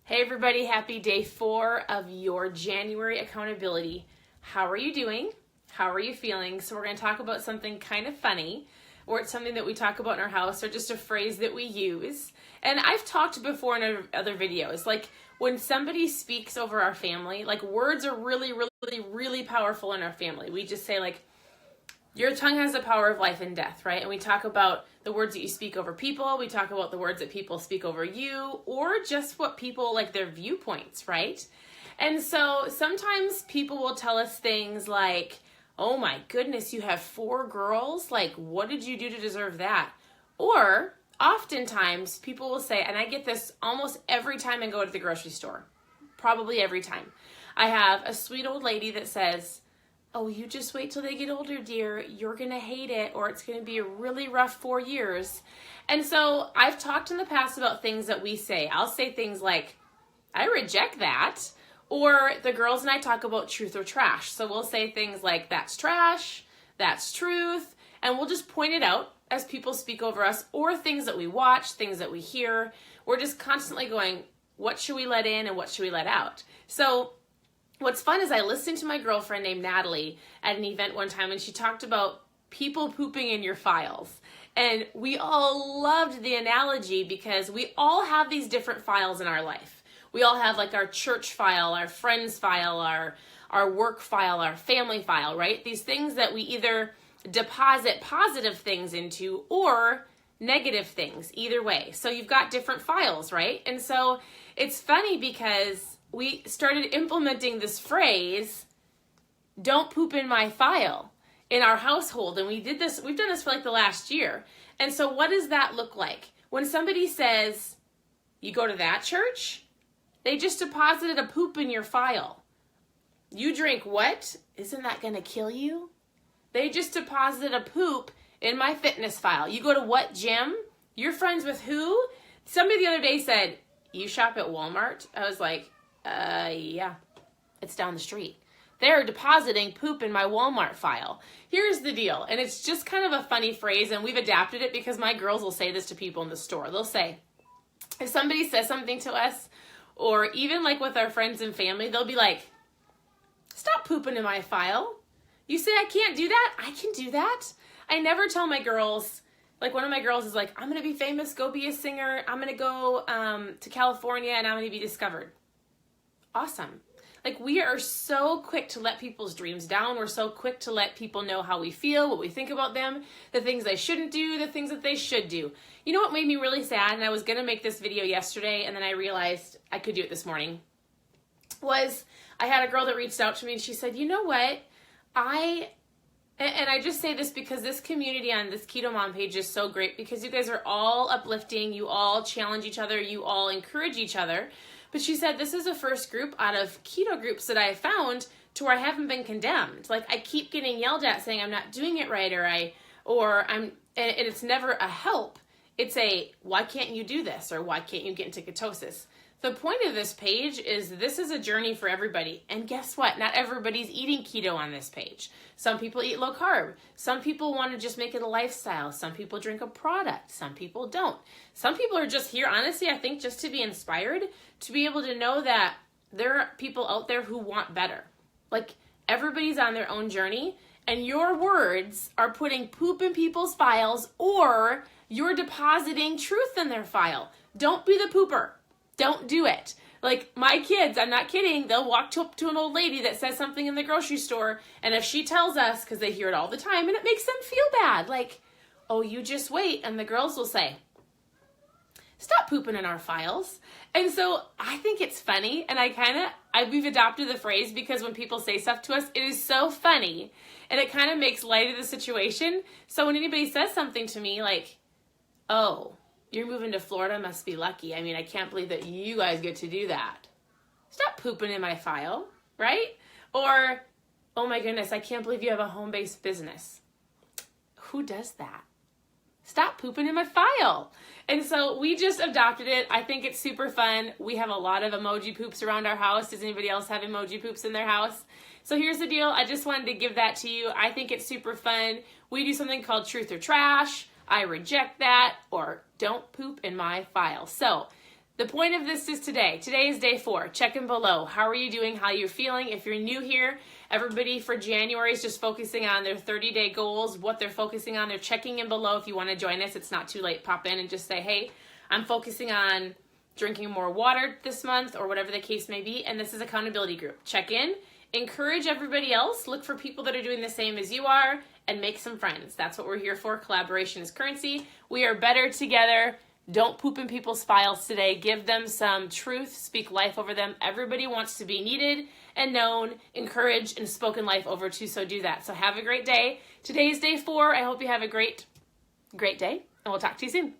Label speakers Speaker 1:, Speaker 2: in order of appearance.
Speaker 1: Hey everybody, happy day 4 of your January accountability. How are you doing? How are you feeling? So we're going to talk about something kind of funny, or it's something that we talk about in our house, or just a phrase that we use. And I've talked before in other videos, like when somebody speaks over our family, like words are really powerful in our family. We just say like, your tongue has the power of life and death, right? And we talk about the words that you speak over people. We talk about the words that people speak over you, or just what people, like their viewpoints, right? And so sometimes people will tell us things like, oh my goodness, you have 4 girls? Like, what did you do to deserve that? Or oftentimes people will say, and I get this almost every time I go to the grocery store, probably every time. I have a sweet old lady that says, oh, you just wait till they get older, dear. You're going to hate it, or it's going to be a really rough 4 years. And so I've talked in the past about things that we say. I'll say things like, I reject that. Or the girls and I talk about truth or trash. So we'll say things like, that's trash, that's truth. And we'll just point it out as people speak over us, or things that we watch, things that we hear. We're just constantly going, what should we let in and what should we let out? So what's fun is I listened to my girlfriend named Natalie at an event one time, and she talked about people pooping in your files. And we all loved the analogy because we all have these different files in our life. We all have like our church file, our friends file, our work file, our family file, right? These things that we either deposit positive things into or negative things, either way. So you've got different files, right? And so it's funny because we started implementing this phrase, don't poop in my file, in our household. And we've done this for like the last year. And so what does that look like? When somebody says, you go to that church? They just deposited a poop in your file. You drink what? Isn't that going to kill you? They just deposited a poop in my fitness file. You go to what gym? You're friends with who? Somebody the other day said, you shop at Walmart? I was like, yeah, it's down the street. They're depositing poop in my Walmart file. Here's the deal, and it's just kind of a funny phrase, and we've adapted it because my girls will say this to people in the store. They'll say, if somebody says something to us, or even like with our friends and family, they'll be like, stop pooping in my file. You say I can't do that? I can do that. I never tell my girls, like one of my girls is like, I'm going to be famous, go be a singer. I'm going to go to California and I'm going to be discovered. Awesome. Like we are so quick to let people's dreams down. We're so quick to let people know how we feel, what we think about them, the things they shouldn't do, the things that they should do. You know what made me really sad, and I was going to make this video yesterday, and then I realized I could do it this morning, was I had a girl that reached out to me, and she said, you know what, and I just say this because this community on this KetoMOM page is so great because you guys are all uplifting, you all challenge each other, you all encourage each other. But she said, this is the first group out of keto groups that I have found to where I haven't been condemned. Like I keep getting yelled at saying I'm not doing it right, and it's never a help. It's a, why can't you do this? Or why can't you get into ketosis? The point of this page is this is a journey for everybody. And guess what? Not everybody's eating keto on this page. Some people eat low carb. Some people want to just make it a lifestyle. Some people drink a product. Some people don't. Some people are just here, honestly, I think just to be inspired, to be able to know that there are people out there who want better. Like everybody's on their own journey, and your words are putting poop in people's files, or you're depositing truth in their file. Don't be the pooper. Don't do it. Like my kids, I'm not kidding, they'll walk up to an old lady that says something in the grocery store, and if she tells us, because they hear it all the time, and it makes them feel bad, like, oh, you just wait, and the girls will say, stop pooping in our files. And so I think it's funny, and we've adopted the phrase because when people say stuff to us, it is so funny, and it kind of makes light of the situation. So when anybody says something to me like, oh, you're moving to Florida, must be lucky. I mean, I can't believe that you guys get to do that. Stop pooping in my file, right? Or, oh my goodness, I can't believe you have a home-based business. Who does that? Stop pooping in my file. And so we just adopted it. I think it's super fun. We have a lot of emoji poops around our house. Does anybody else have emoji poops in their house? So here's the deal. I just wanted to give that to you. I think it's super fun. We do something called truth or trash. I reject that, or don't poop in my file. So The point of this is today. Today is day 4. Check in below. How are you doing? How are you feeling? If you're new here, everybody for January is just focusing on their 30-day goals, what they're focusing on. They're checking in below. If you want to join us, it's not too late. Pop in and just say, hey, I'm focusing on drinking more water this month or whatever the case may be. And this is accountability group. Check in. Encourage everybody else. Look for people that are doing the same as you are and make some friends. That's what we're here for. Collaboration is currency. We are better together. Don't poop in people's files today. Give them some truth. Speak life over them. Everybody wants to be needed and known, encouraged, and spoken life over to, so do that. So have a great day. Today is day 4. I hope you have a great day, and we'll talk to you soon.